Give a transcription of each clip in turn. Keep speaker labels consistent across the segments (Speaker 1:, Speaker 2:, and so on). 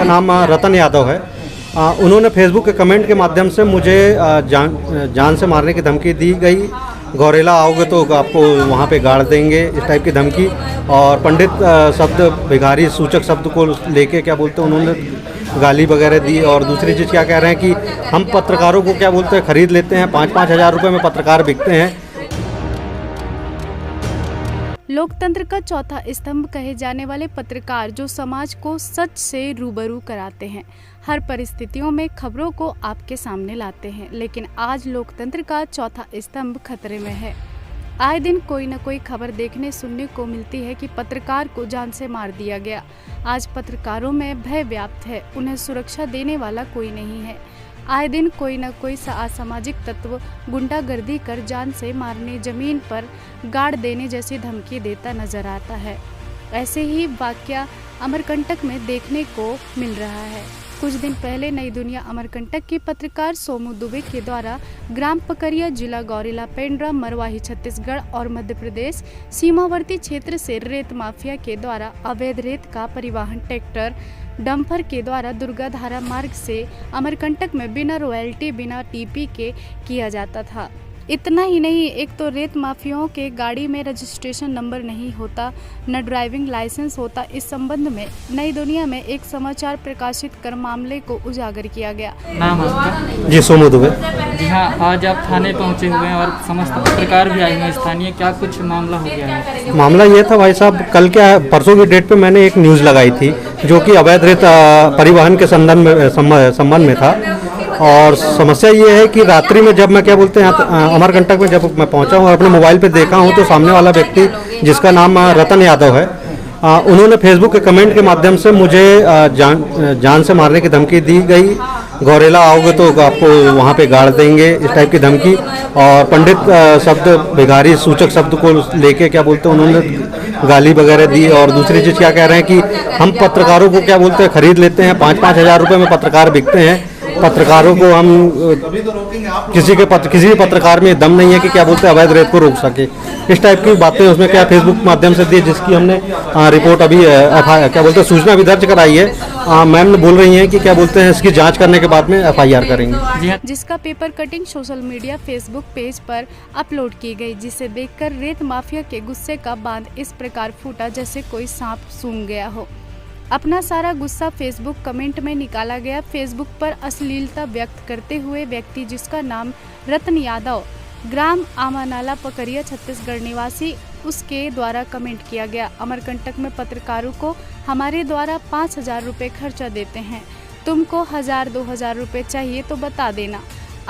Speaker 1: जिसका नाम रतन यादव है। उन्होंने फेसबुक के कमेंट के माध्यम से मुझे जान से मारने की धमकी दी गई। गौरेला आओगे तो आपको वहाँ पे गाड़ देंगे, इस टाइप की धमकी। और पंडित शब्द, भिखारी सूचक शब्द को लेके क्या बोलते हैं उन्होंने गाली वगैरह दी। और दूसरी चीज़ क्या कह रहे हैं कि हम पत्रकारों को क्या बोलते हैं खरीद लेते हैं, 5-5 हज़ार रुपये में पत्रकार बिकते हैं।
Speaker 2: लोकतंत्र का चौथा स्तंभ कहे जाने वाले पत्रकार जो समाज को सच से रूबरू कराते हैं, हर परिस्थितियों में खबरों को आपके सामने लाते हैं। लेकिन आज लोकतंत्र का चौथा स्तंभ खतरे में है। आए दिन कोई न कोई खबर देखने सुनने को मिलती है कि पत्रकार को जान से मार दिया गया। आज पत्रकारों में भय व्याप्त है, उन्हें सुरक्षा देने वाला कोई नहीं है। आए दिन कोई न कोई असामाजिक तत्व गुंडागर्दी कर जान से मारने, जमीन पर गाड़ देने जैसी धमकी देता नजर आता है। ऐसे ही वाकया अमरकंटक में देखने को मिल रहा है। कुछ दिन पहले नई दुनिया अमरकंटक के पत्रकार सोमू दुबे के द्वारा ग्राम पकरिया, जिला गौरेला पेंड्रा, मरवाही, छत्तीसगढ़ और मध्य प्रदेश सीमावर्ती क्षेत्र से रेत माफिया के द्वारा अवैध रेत का परिवहन ट्रैक्टर डंपर के द्वारा दुर्गाधारा मार्ग से अमरकंटक में बिना रॉयल्टी, बिना टीपी के किया जाता था। इतना ही नहीं, एक तो रेत माफियाओं के गाड़ी में रजिस्ट्रेशन नंबर नहीं होता, न ड्राइविंग लाइसेंस होता। इस संबंध में नई दुनिया में एक समाचार प्रकाशित कर मामले को उजागर किया गया।
Speaker 3: नाम आपका?
Speaker 1: जी, सोमू दुबे।
Speaker 3: जी हाँ, आज आप थाने पहुंचे हुए हैं और समस्त पत्रकार भी आए हैं स्थानीय, क्या कुछ मामला हो गया है?
Speaker 1: मामला ये था भाई साहब, कल क्या परसों की डेट पे मैंने एक न्यूज़ लगाई थी जो कि अवैध रेत परिवहन के संबंध में था। और समस्या ये है कि रात्रि में जब मैं क्या बोलते हैं अमरकंटक में जब मैं पहुंचा हूँ और अपने मोबाइल पे देखा हूँ तो सामने वाला व्यक्ति जिसका नाम रतन यादव है, उन्होंने फेसबुक के कमेंट के माध्यम से मुझे जान से मारने की धमकी दी गई। गौरेला आओगे तो आपको वहाँ पे गाड़ देंगे, इस टाइप की धमकी। और पंडित शब्द, भिखारी सूचक शब्द को लेके क्या बोलते हैं उन्होंने गाली वगैरह दी। और दूसरी चीज़ क्या कह रहे हैं कि हम पत्रकारों को क्या बोलते हैं खरीद लेते हैं, 5-5 हज़ार रुपये में पत्रकार बिकते हैं। पत्रकारों को हम किसी भी पत्रकार में दम नहीं है कि क्या बोलते हैं अवैध रेत को रोक सके, इस टाइप की बातें उसमें क्या फेसबुक माध्यम से दी, जिसकी हमने रिपोर्ट अभी क्या बोलते हैं सूचना भी दर्ज कराई है। मैम बोल रही हैं कि क्या बोलते हैं इसकी जांच करने के बाद में FIR करेंगे,
Speaker 2: जिसका paper cutting social media Facebook page पर अपलोड की गई, जिसे देखकर रेत माफिया के गुस्से का बांध इस प्रकार फूटा जैसे कोई सांप सूंघ गया हो। अपना सारा गुस्सा फेसबुक कमेंट में निकाला गया। फेसबुक पर अश्लीलता व्यक्त करते हुए व्यक्ति जिसका नाम रतन यादव, ग्राम आमानाला, पकरिया, छत्तीसगढ़ निवासी, उसके द्वारा कमेंट किया गया। अमरकंटक में पत्रकारों को हमारे द्वारा 5,000 रुपये खर्चा देते हैं, तुमको 1,000-2,000 रुपये चाहिए तो बता देना।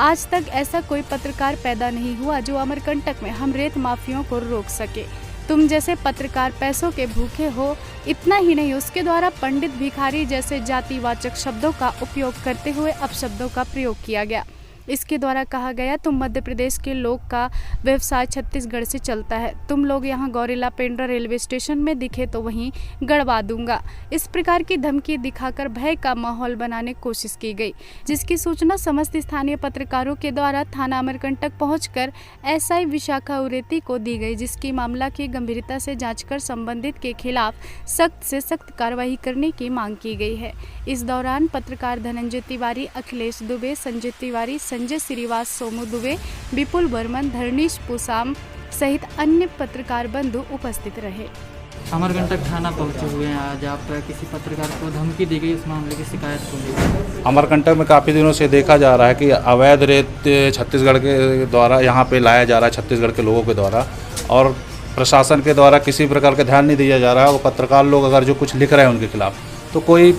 Speaker 2: आज तक ऐसा कोई पत्रकार पैदा नहीं हुआ जो अमरकंटक में हम रेत माफियाओं को रोक सके। तुम जैसे पत्रकार पैसों के भूखे हो। इतना ही नहीं, उसके द्वारा पंडित, भिखारी जैसे जातिवाचक शब्दों का उपयोग करते हुए अपशब्दों का प्रयोग किया गया। इसके द्वारा कहा गया, तुम मध्य प्रदेश के लोग का व्यवसाय छत्तीसगढ़ से चलता है, तुम लोग यहाँ गौरेला पेंड्रा रेलवे स्टेशन में दिखे तो वहीं गड़वा दूंगा। इस प्रकार की धमकी दिखाकर भय का माहौल बनाने की कोशिश की गई, जिसकी सूचना समस्त स्थानीय पत्रकारों के द्वारा थाना अमरकंटक पहुंचकर SI विशाखा उरेती को दी गई, जिसकी मामला की गंभीरता से जाँच कर संबंधित के खिलाफ सख्त से सख्त कार्रवाई करने की मांग की गई है। इस दौरान पत्रकार धनंजय तिवारी, अखिलेश दुबे, संजय तिवारी, संजय श्रीवास, सोमू दुबे, विपुल बर्मन, धर्नीश पुसाम सहित अन्य पत्रकार बंधु उपस्थित रहे।
Speaker 3: अमरकंटक थाना पहुंचे हुए हैं आज आप, किसी पत्रकार को धमकी दी गई, उस मामले की शिकायत को लेकर?
Speaker 4: अमरकंटक में काफ़ी दिनों से देखा जा रहा है कि अवैध रेत छत्तीसगढ़ के द्वारा यहाँ पे लाया जा रहा है, छत्तीसगढ़ के लोगों के द्वारा, और प्रशासन के द्वारा किसी प्रकार का ध्यान नहीं दिया जा रहा है। वो पत्रकार लोग अगर जो कुछ लिख रहे हैं उनके खिलाफ तो कोई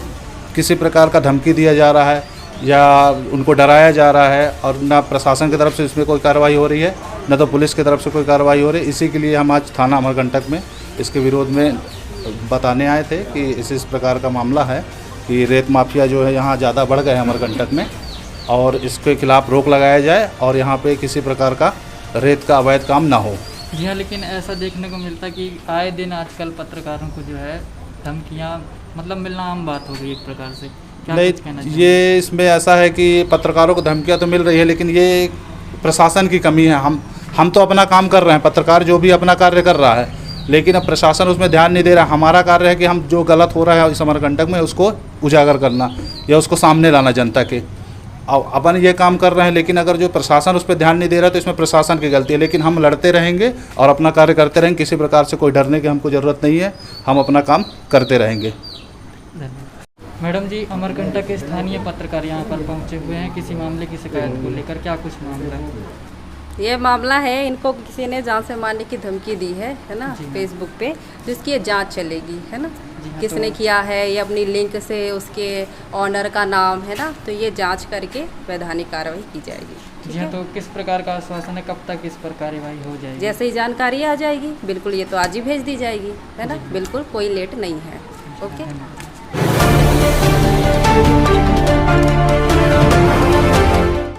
Speaker 4: किसी प्रकार का धमकी दिया जा रहा है या उनको डराया जा रहा है, और ना प्रशासन की तरफ से इसमें कोई कार्रवाई हो रही है, न तो पुलिस की तरफ से कोई कार्रवाई हो रही है। इसी के लिए हम आज थाना अमरकंटक में इसके विरोध में बताने आए थे कि इस प्रकार का मामला है कि रेत माफिया जो है यहाँ ज़्यादा बढ़ गए हैं अमरकंटक में, और इसके खिलाफ रोक लगाया जाए और यहाँ पे किसी प्रकार का रेत का अवैध काम ना हो।
Speaker 3: जी हाँ, लेकिन ऐसा देखने को मिलता कि आए दिन आजकल पत्रकारों को जो है धमकियाँ मतलब मिलना आम बात हो गई एक प्रकार से।
Speaker 4: नहीं, ये इसमें ऐसा है कि पत्रकारों को धमकियाँ तो मिल रही है, लेकिन ये प्रशासन की कमी है। हम तो अपना काम कर रहे हैं, पत्रकार जो भी अपना कार्य कर रहा है लेकिन अब प्रशासन उसमें ध्यान नहीं दे रहा। हमारा कार्य है कि हम जो गलत हो रहा है इस अमरकंटक में उसको उजागर करना या उसको सामने लाना जनता के। अब अपन ये काम कर रहे हैं, लेकिन अगर जो प्रशासन उस पर ध्यान नहीं दे रहा तो इसमें प्रशासन की गलती है। लेकिन हम लड़ते रहेंगे और अपना कार्य करते रहेंगे, किसी प्रकार से कोई डरने की हमको ज़रूरत नहीं है, हम अपना काम करते रहेंगे।
Speaker 3: धन्यवाद। मैडम जी, अमरकंटक के स्थानीय पत्रकार यहाँ पर पहुँचे हुए हैं किसी मामले की शिकायत को लेकर, क्या कुछ मामला है?
Speaker 5: ये मामला है, इनको किसी ने जान से मारने की धमकी दी है ना,
Speaker 3: जी हाँ।
Speaker 5: फेसबुक पे, जिसकी ये जांच चलेगी, है ना।
Speaker 3: जी हाँ,
Speaker 5: किसने
Speaker 3: तो-
Speaker 5: किया है, ये अपनी लिंक से उसके ऑनर का नाम है ना, तो ये जांच करके वैधानिक कार्रवाई की जाएगी। ठीक
Speaker 3: जी हाँ,
Speaker 5: है,
Speaker 3: तो किस प्रकार का आश्वासन है, कब तक इस पर कार्यवाही हो जाएगी?
Speaker 5: जैसे ही जानकारी आ जाएगी बिल्कुल, ये तो आज ही भेज दी जाएगी, है ना,
Speaker 3: जी।
Speaker 5: बिल्कुल कोई लेट नहीं है। ओके।
Speaker 3: धन्यवाद।